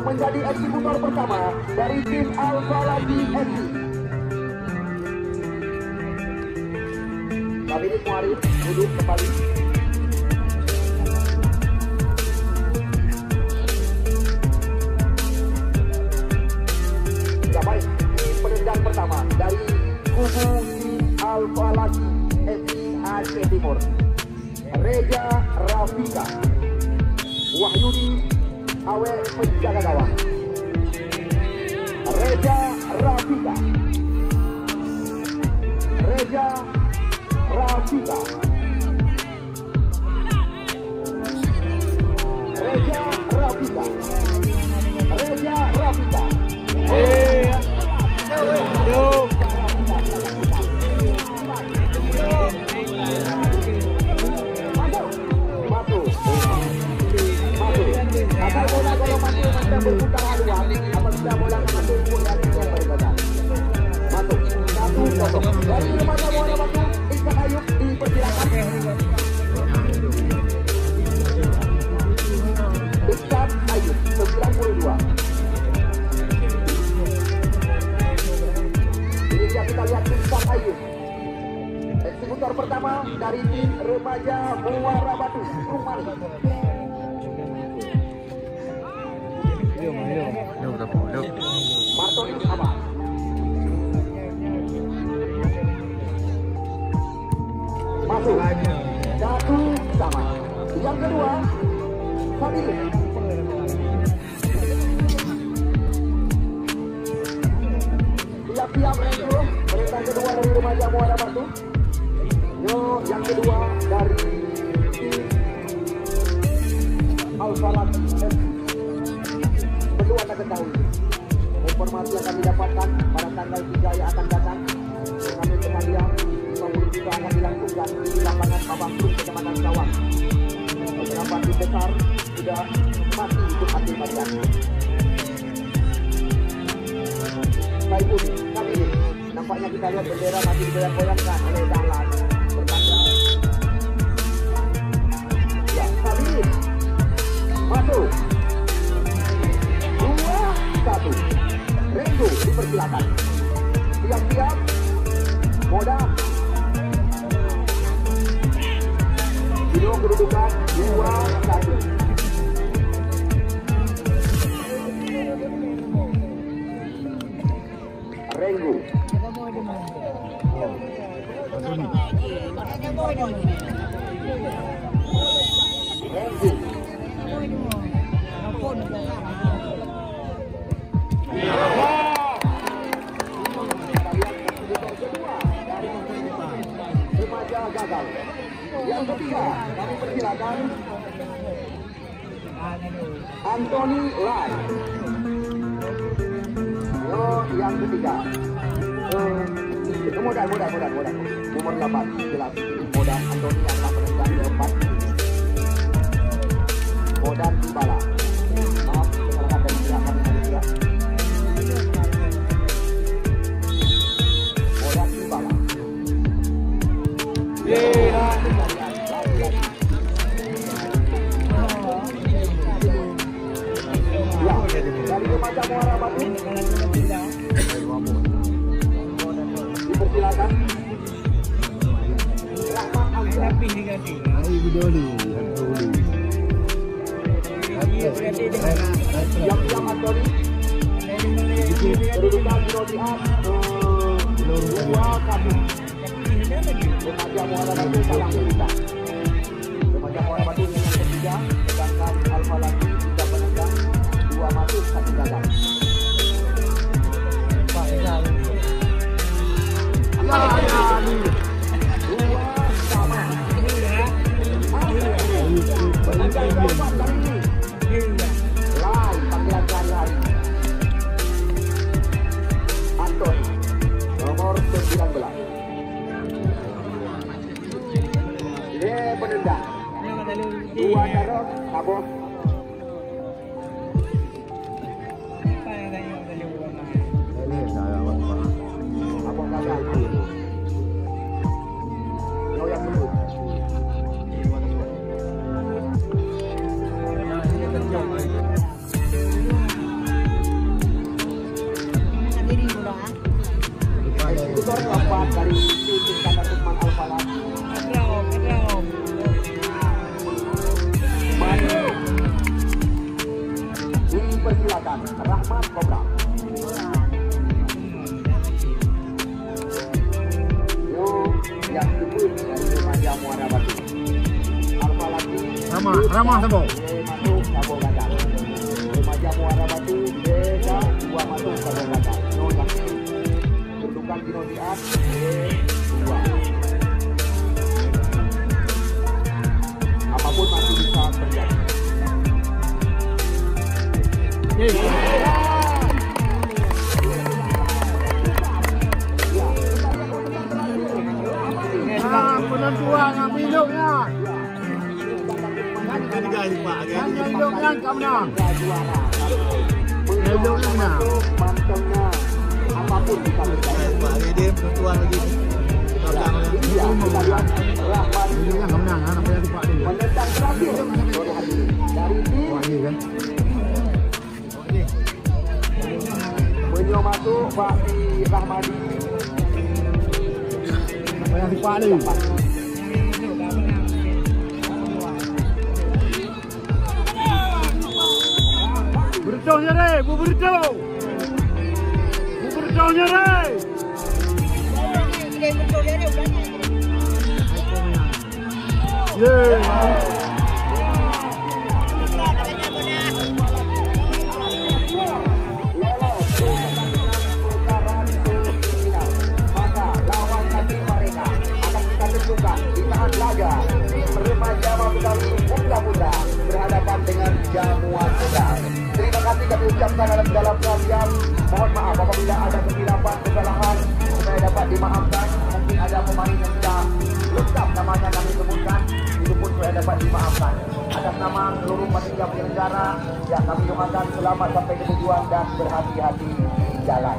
menjadi eksekutor pertama dari tim Alfa Lagi FC. Kami Muarif duduk kembali. Ya baik, penendang pertama dari kubu Alfa Lagi FC Aceh Timur. Reja Rafika, Wahyudi Awe penjaga gawang. Reja Rafika, Reja Rafika, Reja Rafika, Reja Rafika. Berputar haluan, apabila bola masuk bola yang berbeda. Masuk 1-0 dari remaja Muara Batu. Iksan Ayub dipersilakan. Iksan Ayub 92. Ini kita lihat Iksan Ayub, eksekutor pertama dari tim remaja Muara Batu. Rumah Martonis Abad. Masuk 1-1. Yang kedua Fadil. Siap-siap Renzo. Perintah kedua dari remaja Muara Batu. Yang kedua dari Alfa Lagi FC. Perlu Anda ketahui, informasi yang kami dapatkan pada tanggal 3 yang akan datang, turnamen kemalian 50 juta akan dilangsungkan di lapangan Babangkung, Kecamatan Sawang. Beberapa tim besar sudah mati untuk hasil kalian. Baik ini, kami ini nampaknya kita lihat bendera masih digoyang-goyangkan oleh Dahlan bertanda. Ya, kami ini masuk 2-1. Renzo dipersilakan. Siap-siap. Moda. Video kedudukan 2-1. Renzo. Renzo. Gagal. Yang ketiga kami persilakan Anthony Lai. Yang ketiga mudah nomor 8 jelas mudah Anthony yang akan menendang keempat. Modan Dibala. Maaf kesalahan dari silakan manusia. Modan Dibala. Dari remaja Muara Batu dipersilakan Rahmat Amzah. Yang Antoni kedudukan Zodiac 2-1. Remaja Muara Batu kalah berita. Remaja Muara Batu yang ketiga, sedangkan Alfa Lagi juga menendang 2 masuk 1 gagal. Panggilan hari Antoni nomor 19. Penendang 2 Daron Kaboh dipersilakan Rahmat Kobra. Yang dibut dari remaja Muara Batu. Alfa lagi. Ramah Sabo. Masuk Sabo Gadang. Remaja Muara Batu beda 2 masuk Sabo Gadang. No lagi. Kedudukan Dino Diat 2. Apapun masih bisa terjadi. Penentuan yang hidupnya. Hidupnya kamu menang. Hidupnya menang. Apapun bisa terjadi. Pak Gede penentuan lagi. Hidupnya kamu menang. Apa yang Pak Gede? Menendang terakhir sore hari ini dari tim Wah ini kan. Menyo masuk Fakri Rahmadi. Apa yang Pak Gede? Berdaunya deh, berdau. Berdaunya deh. Maka lawan kaki mereka akan kita tentukan di saat laga tim remaja Mabukali Muda berhadapan dengan Jamuan Muda. Terima kasih kami ucapkan dalam kalian. Mohon maaf apabila ada kesilapan, kesalahan supaya dapat dimaafkan. Mungkin ada pemain yang sudah lengkap namanya kami sebutkan, itu pun supaya dapat dimaafkan. Atas nama seluruh panitia penyelenggara, ya kami doakan selamat sampai ke tujuan dan berhati-hati di jalan.